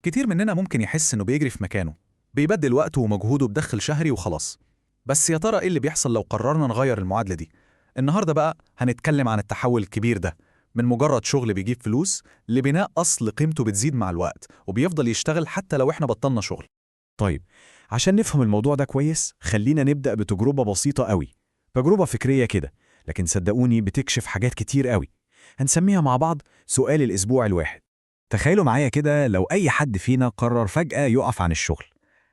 كتير مننا ممكن يحس إنه بيجري في مكانه، بيبدل وقته ومجهوده بدخل شهري وخلاص. بس يا ترى إيه اللي بيحصل لو قررنا نغير المعادلة دي؟ النهاردة بقى هنتكلم عن التحول الكبير ده، من مجرد شغل بيجيب فلوس لبناء أصل قيمته بتزيد مع الوقت وبيفضل يشتغل حتى لو إحنا بطلنا شغل. طيب، عشان نفهم الموضوع ده كويس خلينا نبدأ بتجربة بسيطة قوي. تجربة فكرية كده، لكن صدقوني بتكشف حاجات كتير قوي. هنسميها مع بعض سؤال الأسبوع الواحد. تخيلوا معايا كده لو أي حد فينا قرر فجأة يقف عن الشغل،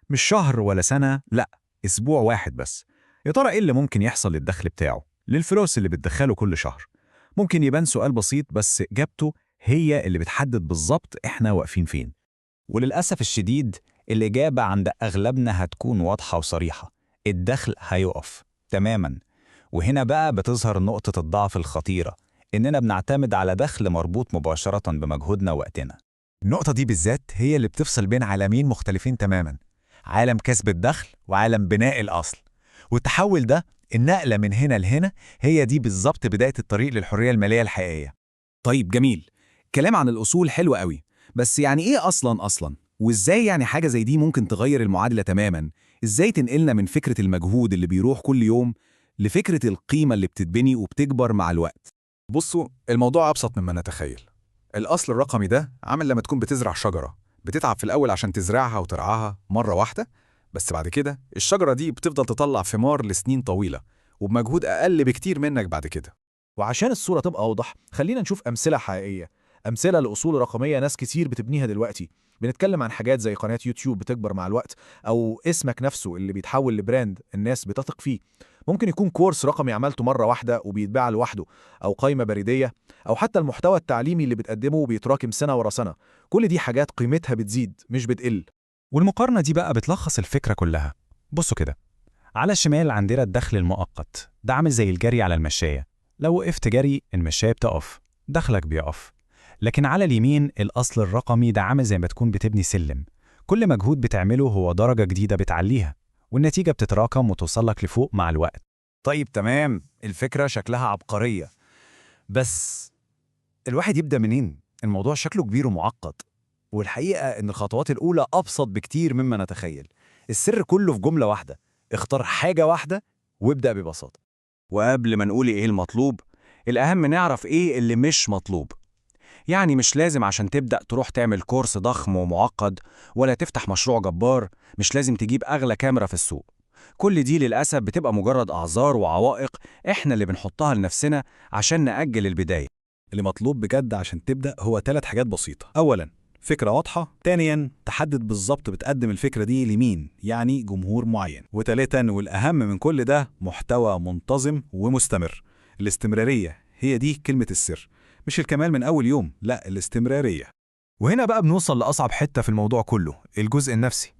مش شهر ولا سنة، لأ، أسبوع واحد بس. يا ترى إيه اللي ممكن يحصل للدخل بتاعه، للفلوس اللي بتدخله كل شهر؟ ممكن يبان سؤال بسيط، بس إجابته هي اللي بتحدد بالظبط إحنا واقفين فين. وللأسف الشديد الإجابة عند أغلبنا هتكون واضحة وصريحة: الدخل هيقف تماماً. وهنا بقى بتظهر نقطة الضعف الخطيرة، إننا بنعتمد على دخل مربوط مباشرة بمجهودنا ووقتنا. النقطة دي بالذات هي اللي بتفصل بين عالمين مختلفين تماماً، عالم كسب الدخل وعالم بناء الأصل. والتحول ده، النقلة من هنا لهنا، هي دي بالظبط بداية الطريق للحرية المالية الحقيقية. طيب جميل، كلام عن الأصول حلو قوي، بس يعني إيه أصلاً؟ وإزاي يعني حاجة زي دي ممكن تغير المعادلة تماماً؟ إزاي تنقلنا من فكرة المجهود اللي بيروح كل يوم لفكرة القيمة اللي بتتبني وبتكبر مع الوقت؟ بصوا، الموضوع أبسط مما نتخيل. الأصل الرقمي ده عامل لما تكون بتزرع شجرة، بتتعب في الأول عشان تزرعها وترعاها مرة واحدة، بس بعد كده الشجرة دي بتفضل تطلع ثمار لسنين طويلة وبمجهود أقل بكتير منك بعد كده. وعشان الصورة تبقى أوضح خلينا نشوف أمثلة حقيقية، أمثلة لأصول رقمية ناس كتير بتبنيها دلوقتي. بنتكلم عن حاجات زي قناة يوتيوب بتكبر مع الوقت، أو اسمك نفسه اللي بيتحول لبراند الناس بتثق فيه. ممكن يكون كورس رقمي عملته مرة واحدة وبيتباع لوحده، أو قائمة بريدية، أو حتى المحتوى التعليمي اللي بتقدمه وبيتراكم سنة ورا سنة. كل دي حاجات قيمتها بتزيد مش بتقل. والمقارنة دي بقى بتلخص الفكرة كلها. بصوا كده، على الشمال عندنا الدخل المؤقت، ده عامل زي الجري على المشاية. لو وقفت جري المشاية بتقف، دخلك بيقف. لكن على اليمين الأصل الرقمي، ده عامل زي ما تكون بتبني سلم. كل مجهود بتعمله هو درجة جديدة بتعليها، والنتيجة بتتراكم وتوصلك لفوق مع الوقت. طيب تمام، الفكرة شكلها عبقرية، بس الواحد يبدأ منين؟ الموضوع شكله كبير ومعقد، والحقيقة إن الخطوات الأولى أبسط بكتير مما نتخيل. السر كله في جملة واحدة: اختار حاجة واحدة وابدأ ببساطة. وقبل ما نقول إيه المطلوب، الأهم نعرف إيه اللي مش مطلوب. يعني مش لازم عشان تبدأ تروح تعمل كورس ضخم ومعقد، ولا تفتح مشروع جبار. مش لازم تجيب أغلى كاميرا في السوق. كل دي للأسف بتبقى مجرد أعذار وعوائق إحنا اللي بنحطها لنفسنا عشان نأجل البداية. اللي مطلوب بجد عشان تبدأ هو 3 حاجات بسيطة. أولاً، فكرة واضحة. ثانياً، تحدد بالظبط بتقدم الفكرة دي لمين، يعني جمهور معين. وثالثاً والأهم من كل ده، محتوى منتظم ومستمر. الاستمرارية هي دي كلمة السر، مش الكمال من أول يوم، لا، الاستمرارية. وهنا بقى بنوصل لأصعب حتة في الموضوع كله، الجزء النفسي.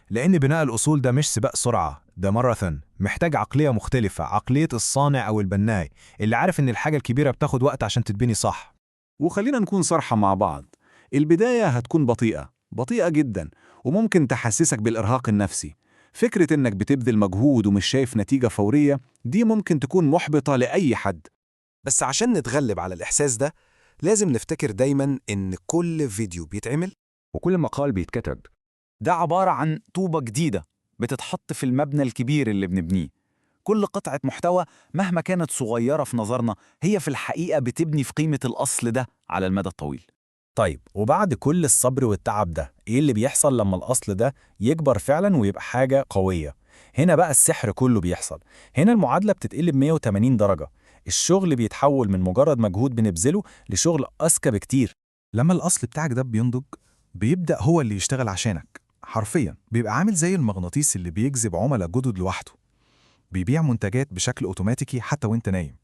لأن بناء الأصول ده مش سباق سرعة، ده ماراثون، محتاج عقلية مختلفة، عقلية الصانع أو البناي اللي عارف إن الحاجة الكبيرة بتاخد وقت عشان تتبني صح. وخلينا نكون صراحة مع بعض، البداية هتكون بطيئة جدا، وممكن تحسسك بالإرهاق النفسي. فكرة إنك بتبذل مجهود ومش شايف نتيجة فورية دي ممكن تكون محبطة لأي حد. بس عشان نتغلب على الإحساس ده لازم نفتكر دايماً إن كل فيديو بيتعمل وكل مقال بيتكتب ده عبارة عن طوبة جديدة بتتحط في المبنى الكبير اللي بنبنيه. كل قطعة محتوى مهما كانت صغيرة في نظرنا هي في الحقيقة بتبني في قيمة الأصل ده على المدى الطويل. طيب، وبعد كل الصبر والتعب ده، إيه اللي بيحصل لما الأصل ده يكبر فعلا ويبقى حاجة قوية؟ هنا بقى السحر كله بيحصل. هنا المعادلة بتتقلب 180 درجة. الشغل بيتحول من مجرد مجهود بنبذله لشغل أذكى بكتير. لما الأصل بتاعك ده بينضج، بيبدأ هو اللي يشتغل عشانك. حرفياً بيبقى عامل زي المغناطيس اللي بيجذب عملاء جدد لوحده. بيبيع منتجات بشكل أوتوماتيكي حتى وانت نايم.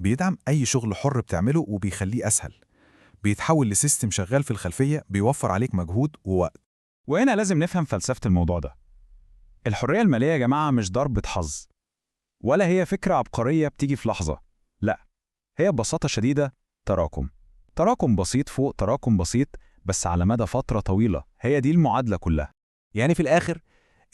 بيدعم أي شغل حر بتعمله وبيخليه أسهل. بيتحول لسيستم شغال في الخلفية بيوفر عليك مجهود ووقت. وهنا لازم نفهم فلسفة الموضوع ده. الحرية المالية يا جماعة مش ضربة حظ، ولا هي فكرة عبقرية بتيجي في لحظة. لا، هي ببساطة شديدة تراكم بسيط فوق تراكم بسيط، بس على مدى فترة طويلة. هي دي المعادلة كلها. يعني في الآخر،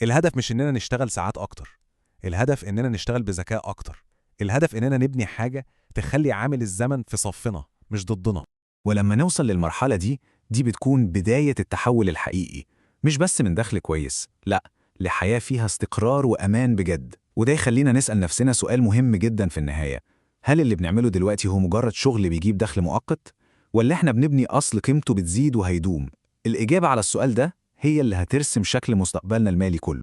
الهدف مش إننا نشتغل ساعات أكتر، الهدف إننا نشتغل بذكاء أكتر. الهدف إننا نبني حاجة تخلي عامل الزمن في صفنا مش ضدنا. ولما نوصل للمرحلة دي دي بتكون بداية التحول الحقيقي، مش بس من دخل كويس، لأ، لحياة فيها استقرار وأمان بجد. وده يخلينا نسأل نفسنا سؤال مهم جدا في النهاية: هل اللي بنعمله دلوقتي هو مجرد شغل بيجيب دخل مؤقت؟ ولا إحنا بنبني أصل قيمته بتزيد وهيدوم؟ الإجابة على السؤال ده هي اللي هترسم شكل مستقبلنا المالي كله.